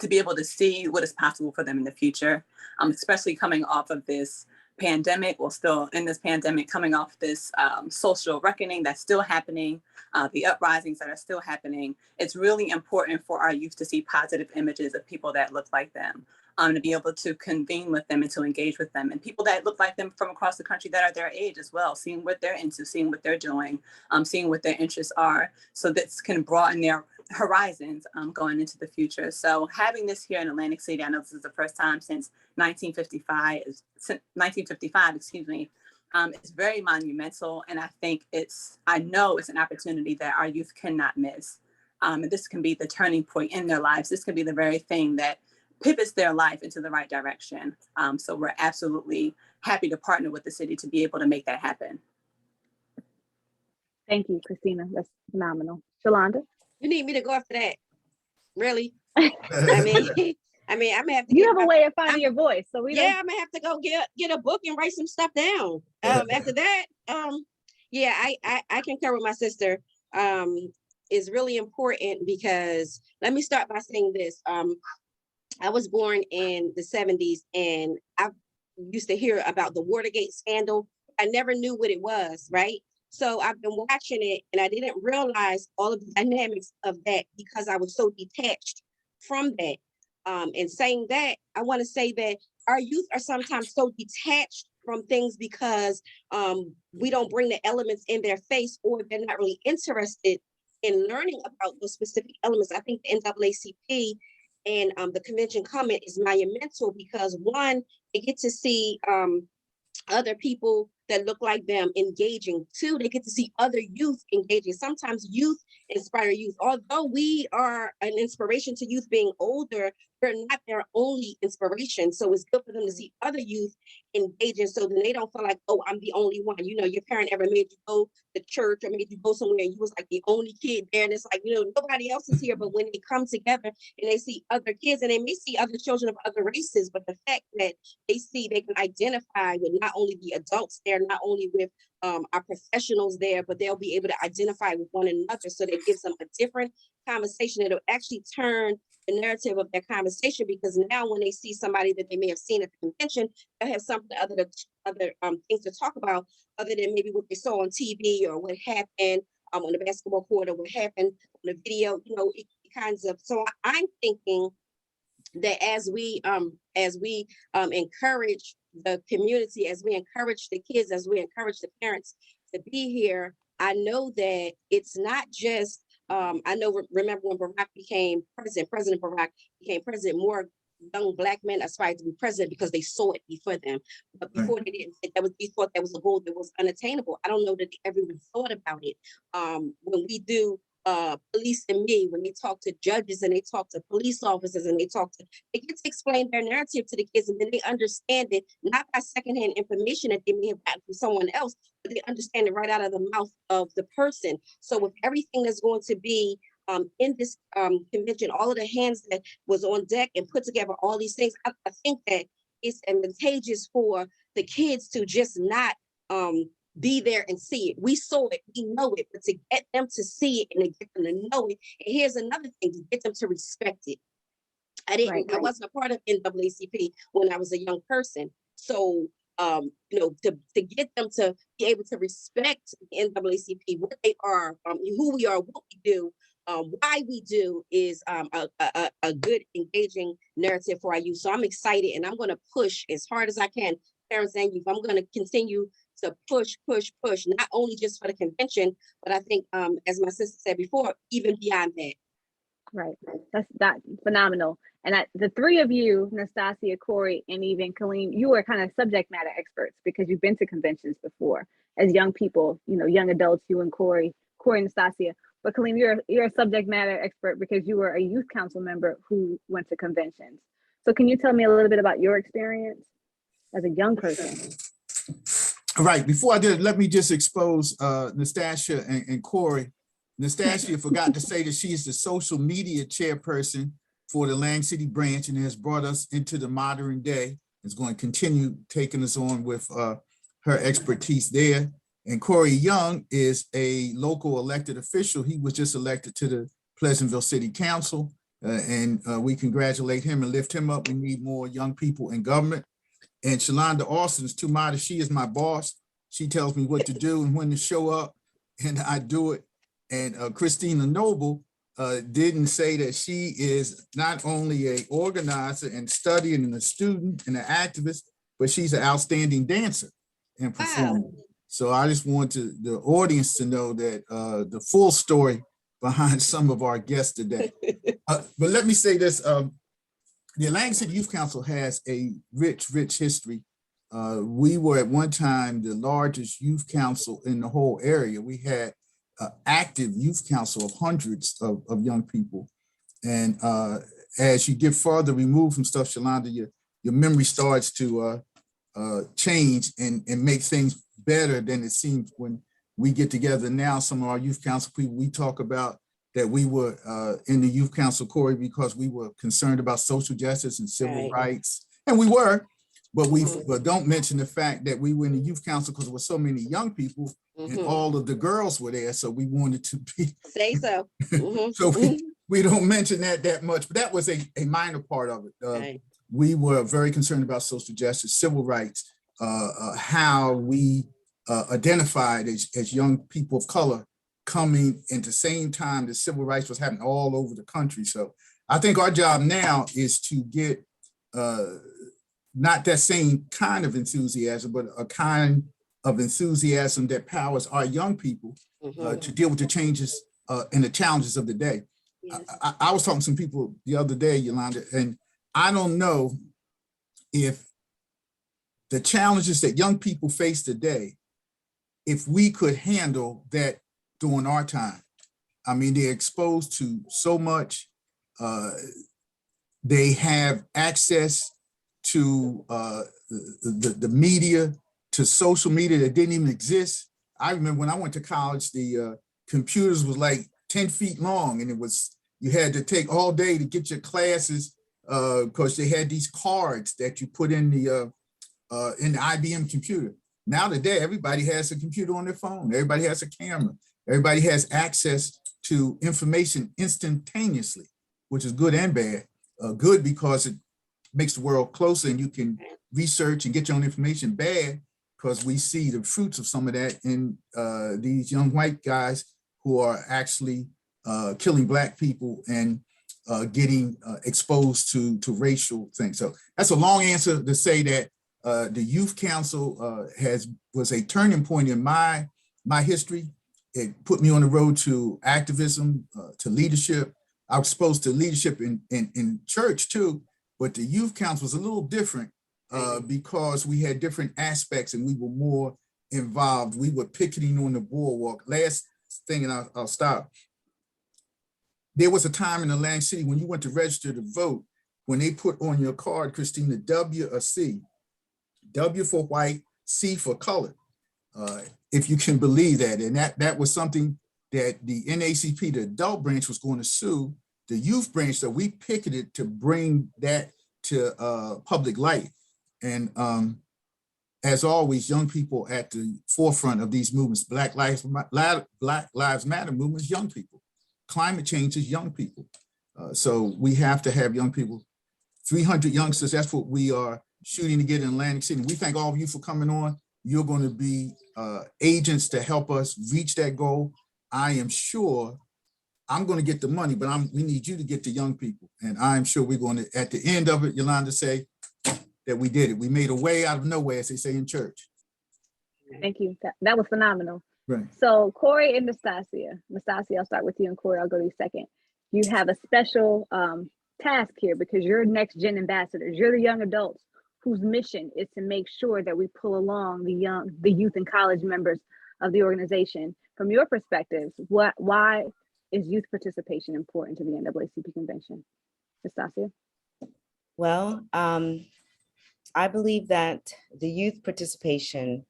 to be able to see what is possible for them in the future, especially coming off of this pandemic, or still in this pandemic, coming off this social reckoning that's still happening, the uprisings that are still happening. It's really important for our youth to see positive images of people that look like them, to be able to convene with them and to engage with them, and people that look like them from across the country that are their age as well, seeing what they're into, seeing what they're doing, seeing what their interests are, so this can broaden their horizons going into the future. So having this here in Atlantic City, I know this is the first time since 1955, It's very monumental, and I know it's an opportunity that our youth cannot miss. And this can be the turning point in their lives. This can be the very thing that pivots their life into the right direction. So we're absolutely happy to partner with the city to be able to make that happen. Thank you, Christina. That's phenomenal. Shalonda? You need me to go after that? Really? I mean, I'm gonna have to You get have a my, way of finding your voice. So we yeah, I'm gonna have to go get a book and write some stuff down. After that, yeah, I concur with my sister. Is really important because let me start by saying this. I was born in the 70s and I used to hear about the Watergate scandal. I never knew what it was, right? So I've been watching it and I didn't realize all of the dynamics of that because I was so detached from that. And saying that, I want to say that our youth are sometimes so detached from things because we don't bring the elements in their face, or they're not really interested in learning about those specific elements. I think the NAACP and the convention comment is monumental because one, they get to see other people that look like them engaging. Two, they get to see other youth engaging. Sometimes youth inspire youth. Although we are an inspiration to youth being older, we're not their only inspiration. So it's good for them to see other youth engaging so then they don't feel like, oh, I'm the only one. You know, your parent ever made you go to church or made you go somewhere and you was like the only kid there. And it's like, you know, nobody else is here. But when they come together and they see other kids and they may see other children of other races, but the fact that they see they can identify with not only the adults there, not only with our professionals there, but they'll be able to identify with one another. So that gives them a different conversation. It'll actually turn the narrative of their conversation because now when they see somebody that they may have seen at the convention, they'll have something other things to talk about other than maybe what they saw on TV or what happened on the basketball court or what happened on the video, you know, it kinds of, so I'm thinking that as we encourage the community, as we encourage the kids, as we encourage the parents to be here, I know that it's not just, I know, remember when Barack became president, President Barack became president, more young Black men aspired to be president because they saw it before them. But before they didn't, they thought that was a goal that was unattainable. I don't know that they ever even thought about it. When we do Police and Me, when they talk to judges and they talk to police officers and they get to explain their narrative to the kids, and then they understand it, not by secondhand information that they may have gotten from someone else, but they understand it right out of the mouth of the person. So with everything that's going to be in this convention, all of the hands that was on deck and put together all these things, I think that it's advantageous for the kids to just not be there and see it. We saw it, we know it, but to get them to see it and to get them to know it. And here's another thing, to get them to respect it. I wasn't a part of NAACP when I was a young person. So, you know, to get them to be able to respect the NAACP, what they are, who we are, what we do, why we do is a good engaging narrative for our youth. So I'm excited and I'm going to push as hard as I can, parents and youth. I'm going to continue to push, not only just for the convention, but I think, as my sister said before, even beyond that. Right. That's phenomenal. And the three of you, Nastasia, Corey, and even Colleen, you are kind of subject matter experts because you've been to conventions before as young people, you know, young adults, you and Corey and Nastasia. But Colleen, you're a subject matter expert because you were a youth council member who went to conventions. So can you tell me a little bit about your experience as a young person? All right, before I did, let me just expose Nastasia and Corey. Nastasia forgot to say that she is the social media chairperson for the Lang City branch and has brought us into the modern day. Is going to continue taking us on with her expertise there. And Corey Young is a local elected official. He was just elected to the Pleasantville City Council, and we congratulate him and lift him up. We need more young people in government. And Shalonda Austin is too modest. She is my boss. She tells me what to do and when to show up, and I do it. And Christina Noble didn't say that she is not only an organizer and studying and a student and an activist, but she's an outstanding dancer and performer. Wow. So I just want the audience to know that the full story behind some of our guests today. But let me say this. The Atlantic City Youth Council has a rich history We were at one time the largest youth council in the whole area. We had an active youth council of hundreds of young people. And as you get farther removed from stuff, Shalonda, your memory starts to change and make things better than it seems when we get together now. Some of our youth council people, we talk about that we were in the youth council, Corey, because we were concerned about social justice and civil rights. And we were, but but don't mention the fact that we were in the youth council because there were so many young people and all of the girls were there. So we wanted to be. Say so. So we don't mention that much, but that was a minor part of it. We were very concerned about social justice, civil rights, how we identified as young people of color coming at the same time the civil rights was happening all over the country. So I think our job now is to get not that same kind of enthusiasm, but a kind of enthusiasm that powers our young people to deal with the changes and the challenges of the day. Yes. I was talking to some people the other day, Yolanda, and I don't know if the challenges that young people face today, if we could handle that during our time. I mean, they're exposed to so much. They have access to the media, to social media that didn't even exist. I remember when I went to college, the computers was like 10 feet long, and you had to take all day to get your classes because they had these cards that you put in the IBM computer. Now today, everybody has a computer on their phone. Everybody has a camera. Everybody has access to information instantaneously, which is good and bad. Good because it makes the world closer and you can research and get your own information. Bad because we see the fruits of some of that in these young white guys who are actually killing Black people and getting exposed to racial things. So that's a long answer to say that the Youth Council was a turning point in my history. It put me on the road to activism, to leadership. I was exposed to leadership in church too, but the Youth Council was a little different because we had different aspects and we were more involved. We were picketing on the boardwalk. Last thing, and I'll stop. There was a time in Atlantic City when you went to register to vote, when they put on your card, Christina, W or C. W for white, C for color, if you can believe that. And that was something that the NAACP, the adult branch, was going to sue the youth branch. So we picketed to bring that to public light. And as always, young people at the forefront of these movements, Black Lives Matter movements, young people. Climate change is young people. So we have to have young people, 300 youngsters, that's what we are shooting to get in Atlantic City. We thank all of you for coming on. You're going to be agents to help us reach that goal. I am sure I'm going to get the money, but we need you to get the young people. And I'm sure we're going to, at the end of it, Yolanda, say that we did it. We made a way out of nowhere, as they say in church. Thank you. That was phenomenal. Right. So Corey and Nastasia, I'll start with you, and Corey, I'll go to you second. You have a special task here because you're next gen ambassadors. You're the young adults whose mission is to make sure that we pull along the youth and college members of the organization. From your perspectives, why is youth participation important to the NAACP convention? Nastasia? Well, I believe that the youth participation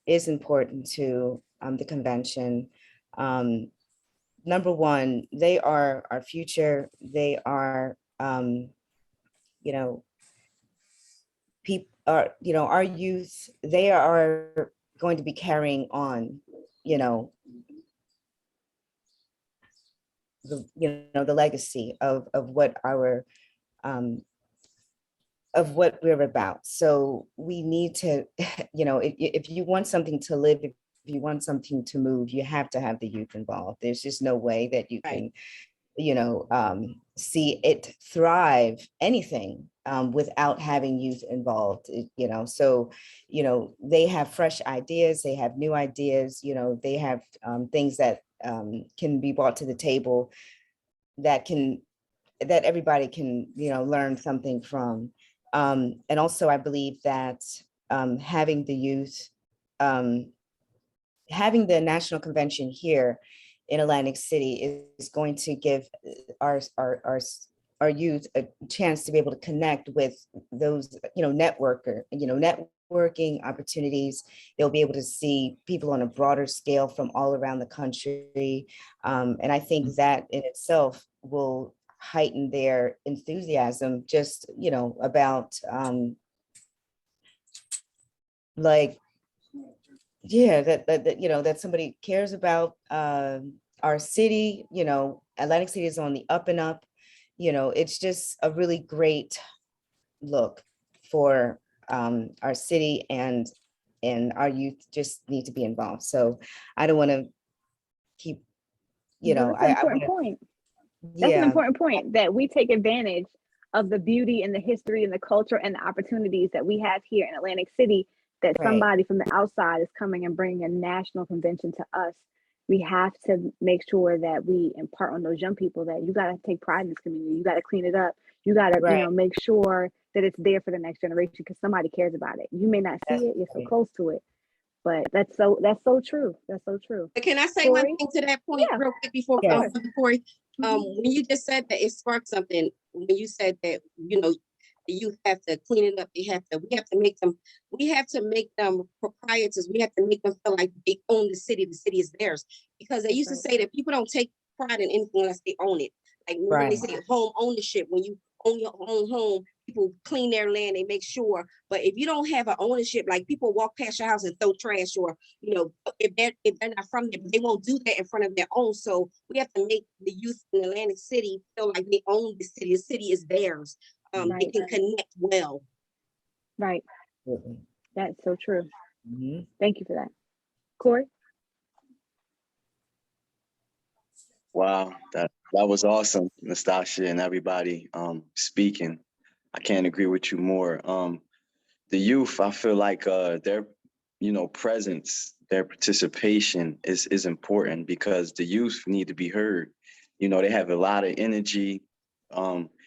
is important to the convention. Number one, they are our future. They are, our youth. They are going to be carrying on, the legacy of what our of what we're about. So we need to, if you want something to live, if you want something to move, you have to have the youth involved. There's just no way that you can, see it thrive, anything, without having youth involved, So, they have fresh ideas, they have new ideas, they have things that can be brought to the table that everybody can, learn something from. And also, I believe that having the youth, having the national convention here in Atlantic City is going to give our youth a chance to be able to connect with those, networking opportunities. They'll be able to see people on a broader scale from all around the country. And I think that in itself will heighten their enthusiasm just, about that somebody cares about our city. Atlantic City is on the up and up. It's just a really great look for our city, and our youth just need to be involved. So I don't want to keep, Well, that's an important point. That's an important point, that we take advantage of the beauty and the history and the culture and the opportunities that we have here in Atlantic City, that somebody from the outside is coming and bringing a national convention to us. We have to make sure that we impart on those young people that you got to take pride in this community. You got to clean it up. You got to, make sure that it's there for the next generation, because somebody cares about it. You may not see it, you're so close to it, but that's so true. That's so true. But can I say Corey? one thing to that point real quick before Corey? When you just said that, it sparked something. When you said that, the youth have to clean it up. We have to make them proprietors. We have to make them feel like they own the city is theirs. Because they used to say that people don't take pride in anything unless they own it. Like when they say home ownership, when you own your own home, people clean their land, they make sure. But if you don't have an ownership, like people walk past your house and throw trash, or if they're not from there, they won't do that in front of their own. So we have to make the youth in Atlantic City feel like they own the city. The city is theirs. They can connect well. Right. That's so true. Thank you for that. Corey? Wow, that was awesome, Nastasia and everybody speaking. I can't agree with you more. The youth, I feel like their presence, their participation is important, because the youth need to be heard. They have a lot of energy.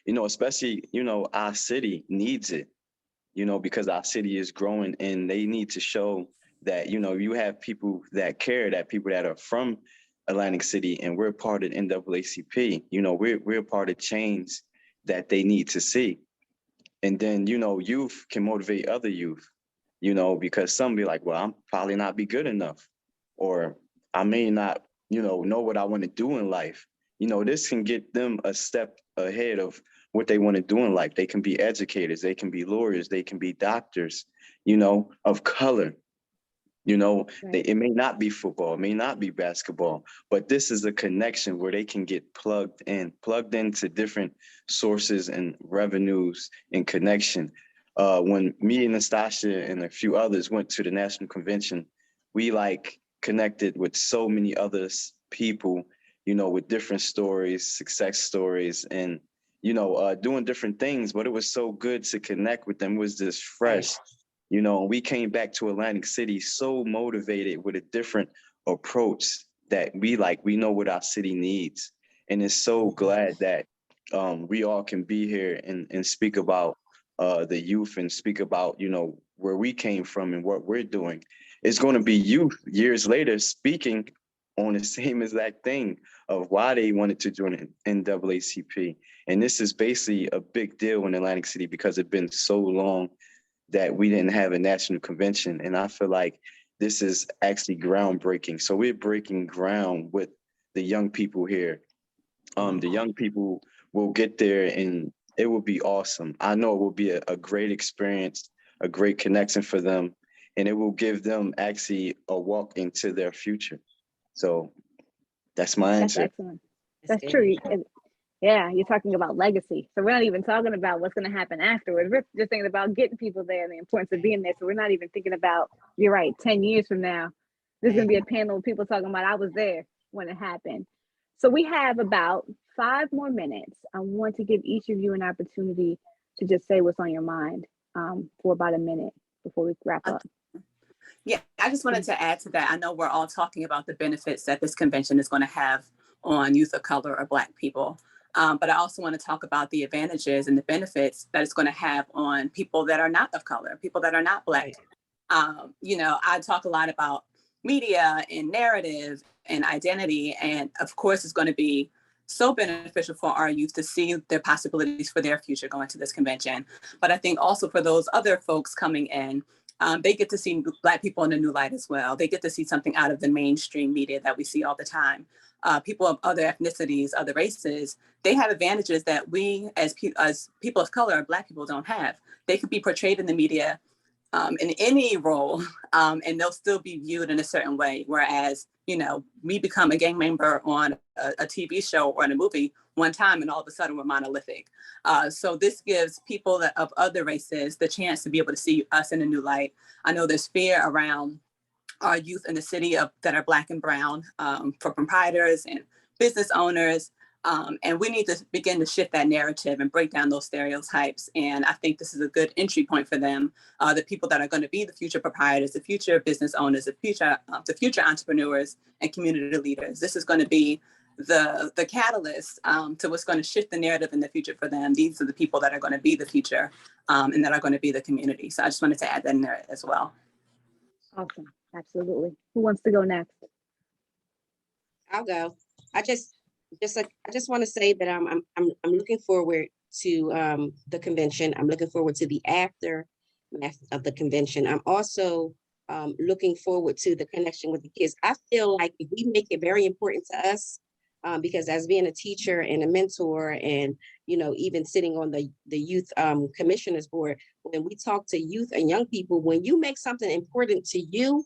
Especially, our city needs it, because our city is growing, and they need to show that, you have people that care, that people that are from Atlantic City, and we're part of NAACP. We're part of change that they need to see. And then, youth can motivate other youth, because some be like, well, I'm probably not be good enough, or I may not, know what I want to do in life. This can get them a step ahead of what they want to do in life. They can be educators, they can be lawyers, they can be doctors, of color. It may not be football, it may not be basketball, but this is a connection where they can get plugged into different sources and revenues and connection. When me and Nastasia and a few others went to the national convention, we connected with so many other people, with different stories, success stories, and doing different things. But it was so good to connect with them. It was just fresh. We came back to Atlantic City so motivated with a different approach that we know what our city needs. And it's so glad that we all can be here and speak about the youth, and speak about, where we came from and what we're doing. It's going to be youth years later speaking on the same exact thing of why they wanted to join NAACP. And this is basically a big deal in Atlantic City, because it's been so long that we didn't have a national convention. And I feel like this is actually groundbreaking. So we're breaking ground with the young people here. The young people will get there, and it will be awesome. I know it will be a great experience, a great connection for them, and it will give them actually a walk into their future. So that's my answer. That's excellent. That's true. Yeah, you're talking about legacy. So we're not even talking about what's going to happen afterwards. We're just thinking about getting people there and the importance of being there. So we're not even thinking about, you're right, 10 years from now, there's going to be a panel of people talking about, I was there when it happened. So we have about 5 more minutes. I want to give each of you an opportunity to just say what's on your mind for about a minute before we wrap up. Yeah, I just wanted to add to that. I know we're all talking about the benefits that this convention is going to have on youth of color or Black people. But I also want to talk about the advantages and the benefits that it's going to have on people that are not of color, people that are not Black. You know, I talk a lot about media and narrative and identity, and of course, it's going to be so beneficial for our youth to see their possibilities for their future going to this convention. But I think also for those other folks coming in, they get to see Black people in a new light as well. They get to see something out of the mainstream media that we see all the time. People of other ethnicities, other races, they have advantages that we as people of color, Black people, don't have. They could be portrayed in the media in any role, and they'll still be viewed in a certain way. Whereas, you know, we become a gang member on a TV show or in a movie one time, and all of a sudden we're monolithic. So this gives people of other races the chance to be able to see us in a new light. I know there's fear around our youth in the city that are Black and brown, for proprietors and business owners. And we need to begin to shift that narrative and break down those stereotypes. And I think this is a good entry point for them, the people that are going to be the future proprietors, the future business owners, the future entrepreneurs and community leaders. This is going to be the catalyst to what's going to shift the narrative in the future for them. These are the people that are going to be the future, and that are going to be the community. So I just wanted to add that in there as well. Awesome. Absolutely. Who wants to go next? I'll go. I just want to say that I'm looking forward to the convention. I'm looking forward to the aftermath of the convention. I'm also looking forward to the connection with the kids. I feel like if we make it very important to us, because as being a teacher and a mentor, and you know, even sitting on the youth commissioners board, when we talk to youth and young people, when you make something important to you,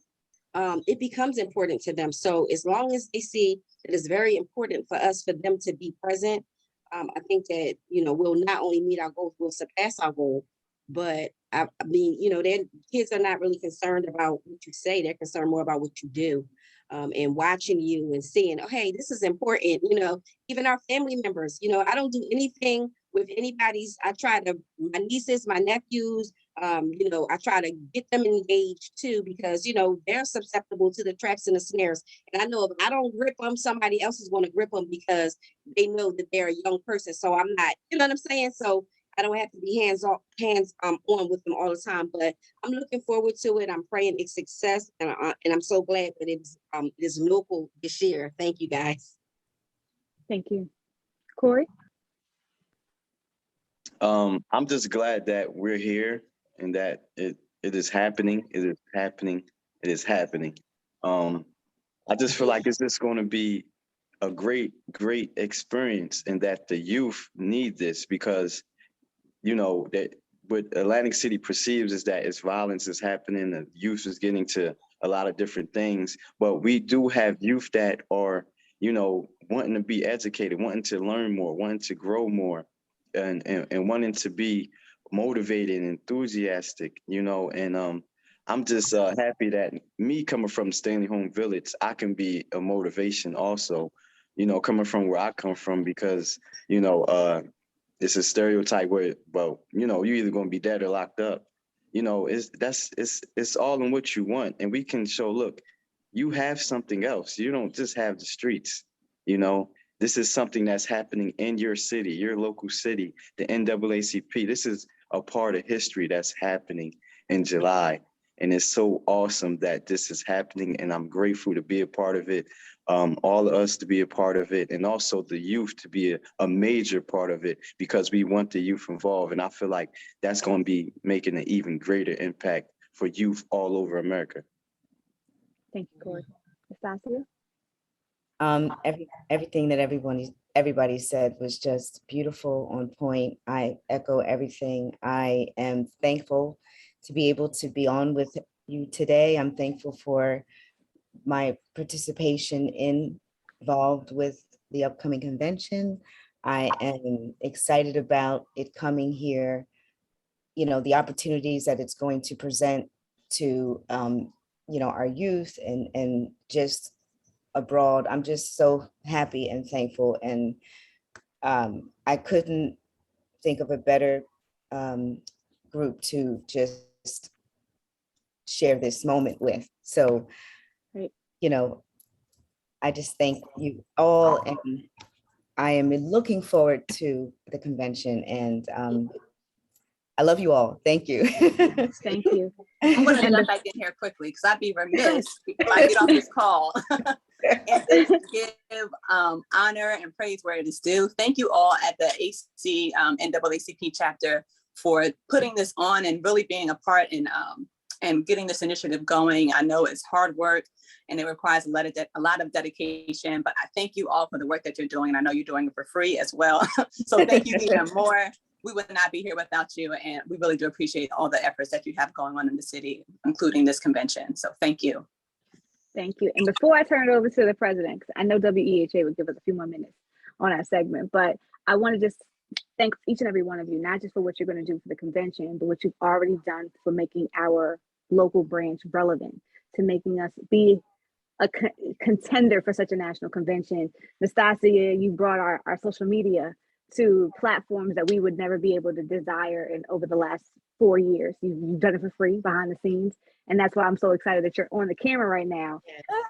it becomes important to them. So as long as they see that it's very important for us, for them to be present, I think that, you know, we'll not only meet our goals, we'll surpass our goal. But I mean, you know, their kids are not really concerned about what you say. They're concerned more about what you do, and watching you and seeing, oh, hey, this is important. You know, even our family members, you know, I don't do anything with anybody's. I try to, my nieces, my nephews, you know, I try to get them engaged too, because, you know, they're susceptible to the traps and the snares. And I know if I don't grip them, somebody else is going to grip them because they know that they're a young person. So I'm not, you know what I'm saying? So I don't have to be hands on with them all the time, but I'm looking forward to it. I'm praying it's success, and I'm so glad that it's local this year. Thank you, guys. Thank you. Corey? I'm just glad that we're here and that it is happening. It is happening. It is happening. I just feel like it's just going to be a great experience, and that the youth need this, because you know that what Atlantic City perceives is that its violence is happening, the youth is getting to a lot of different things, but we do have youth that are, you know, wanting to be educated, wanting to learn more, wanting to grow more, and wanting to be motivated and enthusiastic, you know. And I'm just happy that me coming from Stanley Home Village, I can be a motivation also, you know, coming from where I come from, because, you know, it's a stereotype where, well, you know, you're either going to be dead or locked up. You know, it's all in what you want. And we can show, look, you have something else. You don't just have the streets, you know. This is something that's happening in your city, your local city, the NAACP. This is a part of history that's happening in July. And it's so awesome that this is happening. And I'm grateful to be a part of it. All of us to be a part of it, and also the youth to be a major part of it, because we want the youth involved. And I feel like that's going to be making an even greater impact for youth all over America. Thank you, Corey. Estacia? Everything that everybody said was just beautiful, on point. I echo everything. I am thankful to be able to be on with you today. I'm thankful for my participation involved with the upcoming convention. I am excited about it coming here, you know, the opportunities that it's going to present to, you know, our youth and just abroad. I'm just so happy and thankful. And I couldn't think of a better group to just share this moment with. So, Great. you know, I just thank you all, and I am looking forward to the convention, and I love you all. Thank you. Thank you. I'm going to And jump back in here quickly because I'd be remiss if I get off this call and didn't give honor and praise where it is due. Thank you all at the AC NAACP chapter for putting this on and really being a part and getting this initiative going. I know it's hard work and it requires a lot of dedication, but I thank you all for the work that you're doing. And I know you're doing it for free as well. So thank you even more. We would not be here without you. And we really do appreciate all the efforts that you have going on in the city, including this convention. So thank you. thank you. And before I turn it over to the president, 'cause I know WEHA would give us a few more minutes on our segment, but I want to just thank each and every one of you, not just for what you're going to do for the convention, but what you've already done for making our local branch relevant, to making us be a contender for such a national convention. Nastasia, you brought our social media to platforms that we would never be able to desire in over the last 4 years. You've done it for free behind the scenes. And that's why I'm so excited that you're on the camera right now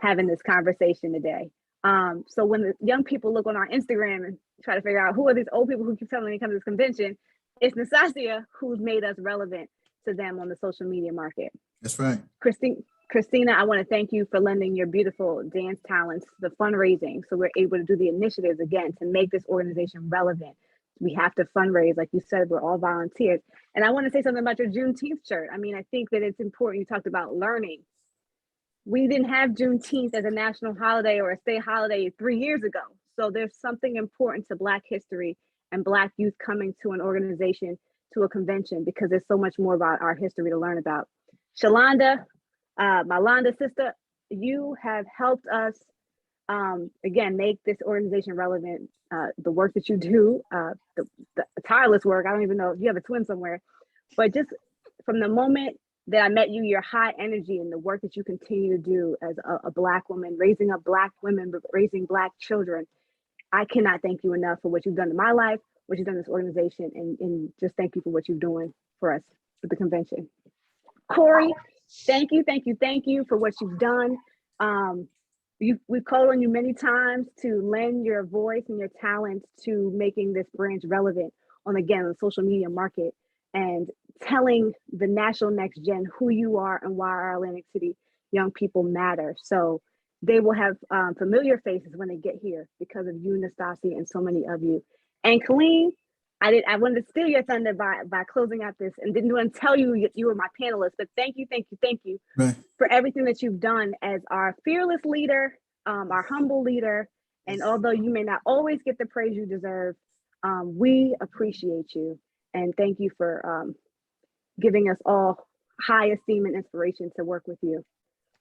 having this conversation today. So when the young people look on our Instagram and try to figure out who are these old people who keep telling me to come to this convention, it's Nastasia who's made us relevant to them on the social media market. That's right. Christina, I want to thank you for lending your beautiful dance talents to the fundraising, so we're able to do the initiatives again to make this organization relevant. We have to fundraise, like you said, we're all volunteers. And I want to say something about your Juneteenth shirt. I mean, I think that it's important. You talked about learning. We didn't have Juneteenth as a national holiday or a state holiday 3 years ago. So there's something important to Black history and Black youth coming to an organization, to a convention, because there's so much more about our history to learn about. Shalonda, my Londa sister, you have helped us, again, make this organization relevant. The work that you do, the tireless work, I don't even know if you have a twin somewhere, but just from the moment that I met you, your high energy and the work that you continue to do as a Black woman, raising up Black women, raising Black children. I cannot thank you enough for what you've done in my life, what you've done in this organization, and just thank you for what you're doing for us at the convention. Corey, thank you for what you've done. We've called on you many times to lend your voice and your talents to making this branch relevant on, again, the social media market, and telling the national next gen who you are and why our Atlantic City young people matter. So they will have familiar faces when they get here because of you, Nastasia, and so many of you. And Colleen, I wanted to steal your thunder by closing out this, and didn't want to tell you you were my panelist, but thank you Right. for everything that you've done as our fearless leader, our humble leader. And although you may not always get the praise you deserve, we appreciate you. And thank you for giving us all high esteem and inspiration to work with you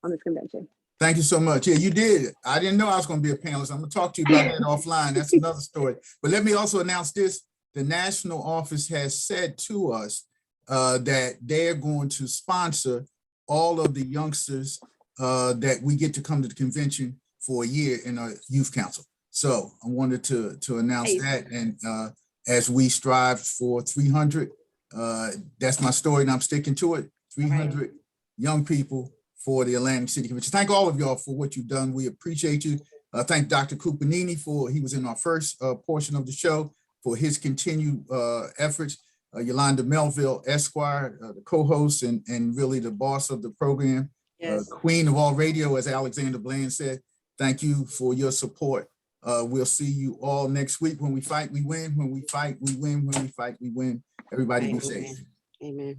on this convention. Thank you so much. Yeah, you did. I didn't know I was going to be a panelist. I'm going to talk to you about that offline. That's another story. But let me also announce this. The national office has said to us that they're going to sponsor all of the youngsters that we get to come to the convention for a year in our youth council. So I wanted to announce that. And as we strive for 300, that's my story and I'm sticking to it. 300 young people for the Atlantic City Convention. Thank all of y'all for what you've done. We appreciate you. Thank Dr. Cupanini he was in our first portion of the show, for his continued efforts. Yolanda Melville, Esquire, the co-host and really the boss of the program, queen of all radio, as Alexander Bland said. Thank you for your support. We'll see you all next week. When we fight, we win. When we fight, we win. When we fight, we win. Everybody be safe. Amen.